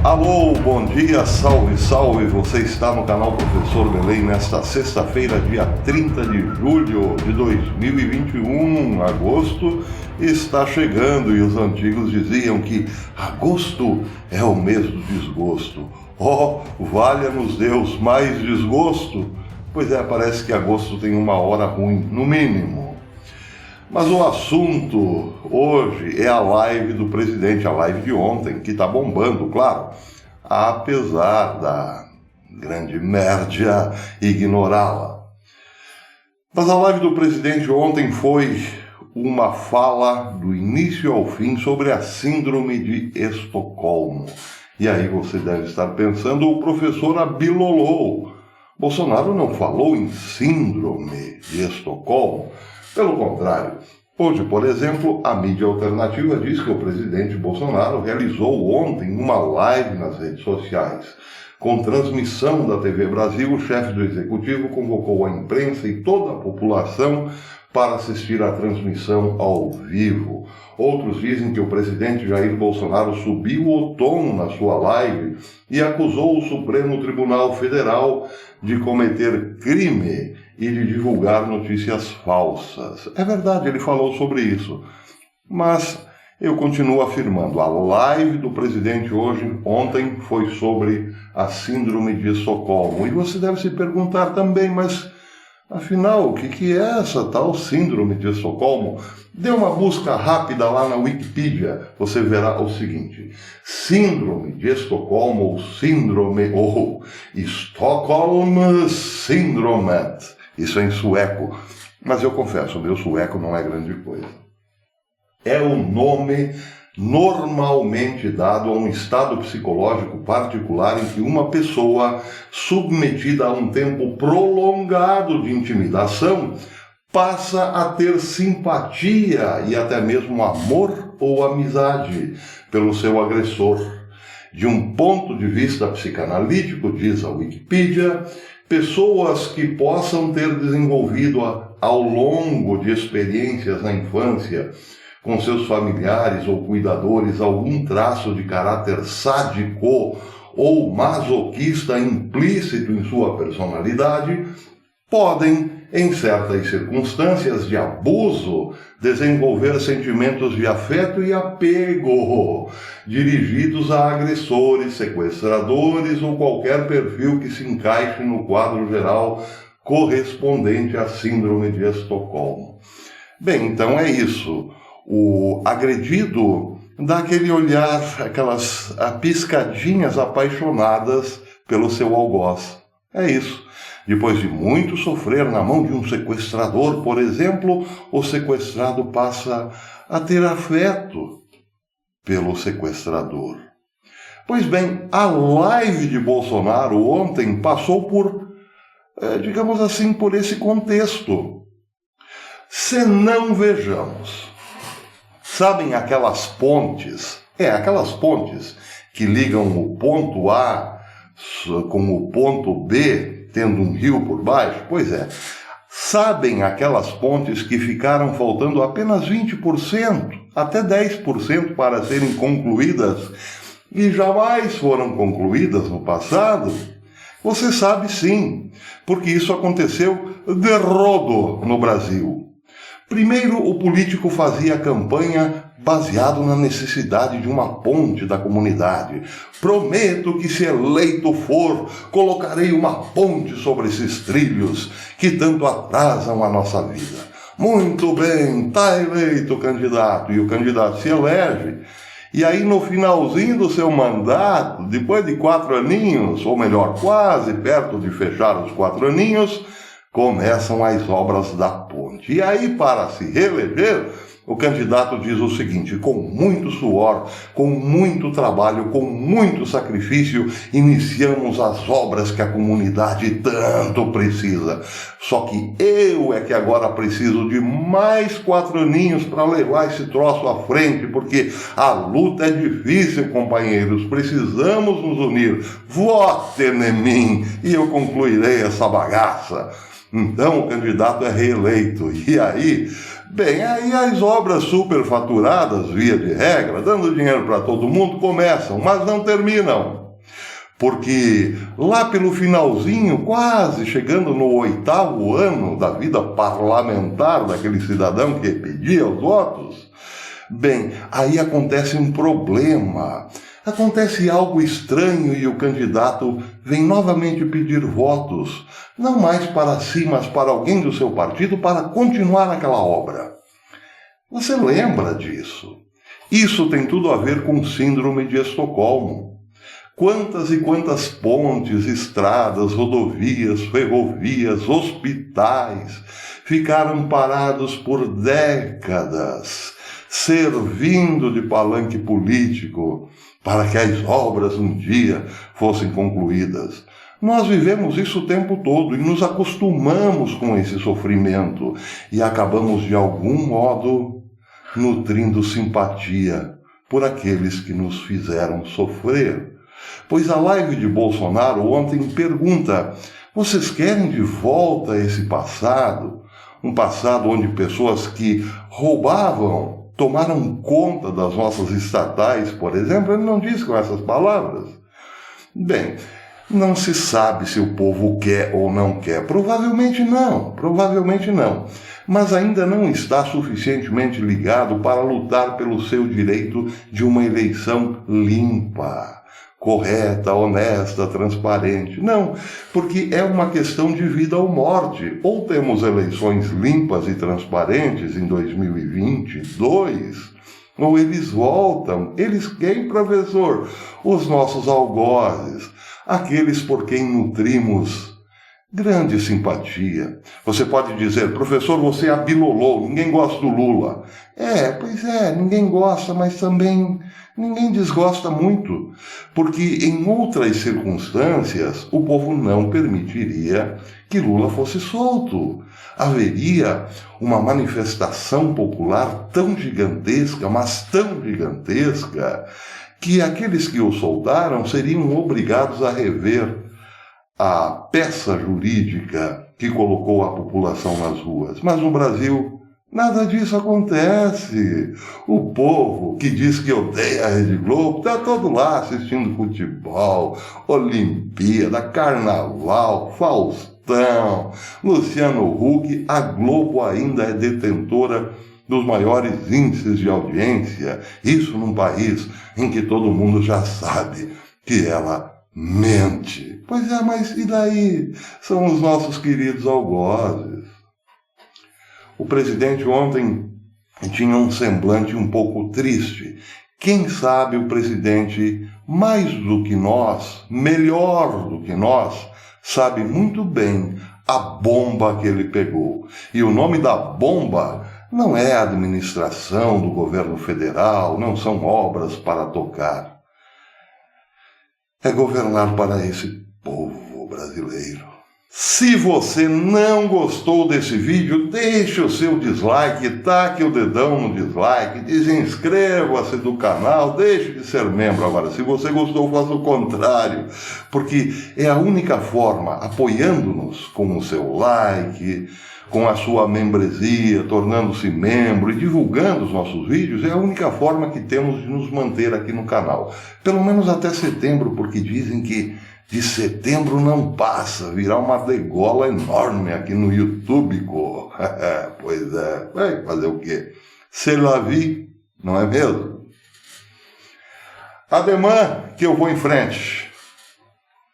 Alô, bom dia, salve, salve! Você está no canal Professor Belém nesta sexta-feira, dia 30 de julho de 2021. Agosto está chegando e os antigos diziam que agosto é o mês do desgosto. Oh, valha-nos Deus, mais desgosto! Pois é, parece que agosto tem uma hora ruim, no mínimo. Mas o assunto hoje é a live do presidente, a live de ontem, que está bombando, claro, apesar da grande média ignorá-la. Mas a live do presidente ontem foi uma fala do início ao fim sobre a síndrome de Estocolmo. E aí você deve estar pensando, o professor abilolou. Bolsonaro não falou em síndrome de Estocolmo. Pelo contrário, hoje, por exemplo, a mídia alternativa diz que o presidente Bolsonaro realizou ontem uma live nas redes sociais. Com transmissão da TV Brasil, o chefe do executivo convocou a imprensa e toda a população para assistir à transmissão ao vivo. Outros dizem que o presidente Jair Bolsonaro subiu o tom na sua live e acusou o Supremo Tribunal Federal de cometer crime e de divulgar notícias falsas. É verdade, ele falou sobre isso. Mas eu continuo afirmando, a live do presidente ontem foi sobre a síndrome de Estocolmo. E você deve se perguntar também, mas afinal, o que é essa tal síndrome de Estocolmo? Dê uma busca rápida lá na Wikipedia, você verá o seguinte: síndrome de Estocolmo, ou síndrome, ou Stockholm Syndromet. Isso é em sueco, mas eu confesso, o meu sueco não é grande coisa. É o nome normalmente dado a um estado psicológico particular em que uma pessoa, submetida a um tempo prolongado de intimidação, passa a ter simpatia e até mesmo amor ou amizade pelo seu agressor. De um ponto de vista psicanalítico, diz a Wikipedia, pessoas que possam ter desenvolvido ao longo de experiências na infância com seus familiares ou cuidadores algum traço de caráter sádico ou masoquista implícito em sua personalidade, podem, em certas circunstâncias de abuso, desenvolver sentimentos de afeto e apego dirigidos a agressores, sequestradores ou qualquer perfil que se encaixe no quadro geral correspondente à síndrome de Estocolmo. Bem, então é isso. O agredido dá aquele olhar, aquelas piscadinhas apaixonadas pelo seu algoz. É isso. Depois de muito sofrer na mão de um sequestrador, por exemplo, o sequestrado passa a ter afeto pelo sequestrador. Pois bem, a live de Bolsonaro ontem passou por, digamos assim, por esse contexto. Se não vejamos, sabem aquelas pontes? Aquelas pontes que ligam o ponto A com o ponto B, tendo um rio por baixo? Pois é. Sabem aquelas pontes que ficaram faltando apenas 20%, até 10% para serem concluídas e jamais foram concluídas no passado? Você sabe sim, porque isso aconteceu de rodo no Brasil. Primeiro, o político fazia campanha baseado na necessidade de uma ponte da comunidade. Prometo que, se eleito for, colocarei uma ponte sobre esses trilhos que tanto atrasam a nossa vida. Muito bem, está eleito o candidato, e o candidato se elege. E aí, no finalzinho do seu mandato, depois de 4 aninhos, ou melhor, quase perto de fechar os 4 aninhos, começam as obras da ponte. E aí, para se reeleger, o candidato diz o seguinte: com muito suor, com muito trabalho, com muito sacrifício, iniciamos as obras que a comunidade tanto precisa. Só que eu é que agora preciso de mais 4 aninhos para levar esse troço à frente, porque a luta é difícil, companheiros. Precisamos nos unir. Votem em mim e eu concluirei essa bagaça. Então o candidato é reeleito. E aí Bem, aí as obras superfaturadas, via de regra, dando dinheiro para todo mundo, começam, mas não terminam. Porque lá pelo finalzinho, quase chegando no 8º ano da vida parlamentar daquele cidadão que pedia os votos, bem, aí acontece um problema. Acontece algo estranho e o candidato vem novamente pedir votos, não mais para si, mas para alguém do seu partido, para continuar naquela obra. Você lembra disso? Isso tem tudo a ver com síndrome de Estocolmo. Quantas e quantas pontes, estradas, rodovias, ferrovias, hospitais ficaram parados por décadas, servindo de palanque político para que as obras um dia fossem concluídas. Nós vivemos isso o tempo todo e nos acostumamos com esse sofrimento e acabamos de algum modo nutrindo simpatia por aqueles que nos fizeram sofrer. Pois a live de Bolsonaro ontem pergunta: vocês querem de volta esse passado? Um passado onde pessoas que roubavam tomaram conta das nossas estatais, por exemplo? Ele não diz com essas palavras. Bem, não se sabe se o povo quer ou não quer. Provavelmente não. Mas ainda não está suficientemente ligado para lutar pelo seu direito de uma eleição limpa, correta, honesta, transparente. Não, porque é uma questão de vida ou morte. Ou temos eleições limpas e transparentes em 2022, ou eles voltam. Eles quem, professor? Os nossos algozes, aqueles por quem nutrimos grande simpatia. Você pode dizer: professor, você abilolou, ninguém gosta do Lula. Pois é, ninguém gosta, mas também ninguém desgosta muito, porque em outras circunstâncias o povo não permitiria que Lula fosse solto. Haveria uma manifestação popular tão gigantesca, mas tão gigantesca, que aqueles que o soltaram seriam obrigados a rever a peça jurídica que colocou a população nas ruas. Mas no Brasil, nada disso acontece. O povo que diz que odeia a Rede Globo está todo lá assistindo futebol, Olimpíada, Carnaval, Faustão, Luciano Huck. A Globo ainda é detentora dos maiores índices de audiência. Isso num país em que todo mundo já sabe que ela mente. Pois é, mas e daí? São os nossos queridos algozes. O presidente ontem tinha um semblante um pouco triste. Quem sabe o presidente, mais do que nós, melhor do que nós, sabe muito bem a bomba que ele pegou. E o nome da bomba não é a administração do governo federal, não são obras para tocar. É governar para esse povo brasileiro. Se você não gostou desse vídeo, deixe o seu dislike, taque o dedão no dislike, desinscreva-se do canal, deixe de ser membro. Agora, se você gostou, faça o contrário, porque é a única forma, apoiando-nos com o seu like, com a sua membresia, tornando-se membro e divulgando os nossos vídeos, é a única forma que temos de nos manter aqui no canal. Pelo menos até setembro, porque dizem que de setembro não passa, virá uma degola enorme aqui no YouTube. Pois é, vai fazer o quê? C'est la vie, não é mesmo? Ademã, que eu vou em frente.